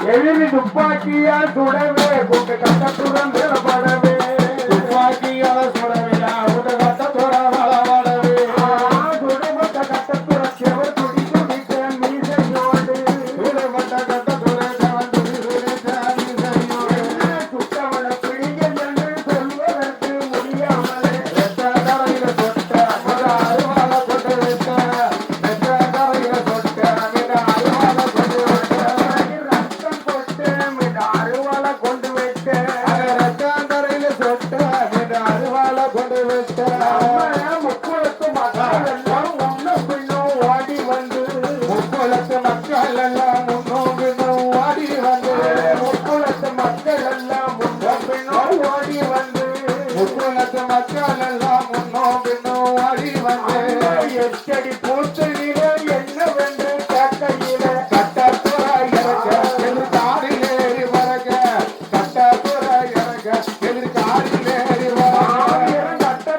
எதிரி துப்பாக்கியா சுடவே கூட்டு கட்ட துறந்து படவே துப்பாக்கியால சுடவையா கூட்டு கட்ட துறவளவடவே சுடப்பட்ட கட்ட துறச்சவர் துடி துடித்த மீசையோடு சுடப்பட்ட கட்ட துறச்சவன் துடி துடித்த மீசையோடு சுட்டவள பிடிகள் என்று சொல்வதற்கு முடியாமலே ரத்த தரையில சொட்ட அருவாள கொண்டு விட்ட ரத்த தரையில சொட்ட அருவாள கொண்டு விட்ட ரத்தம் கொட்டு அருவாள கொண்டு விட்ட ரத்த தரையில சொட்ட அருவாள கொண்டு விட்ட முக்குளத்து மக்கள் எல்லாம் முன்னும் பின்னும் ஓடி வந்து முக்குளத்து மக்கள் எல்லாம் முன்னும் பின்னும் ஓடி வந்து முக்குளத்து மக்கள் எல்லாம் முன்னும் பின்னும் ஓடி வந்து முக்குளத்து மக்கள் எல்லாம் முன்னும் பின்னும் ஓடி வந்து எச்சடி பூச்சலிலே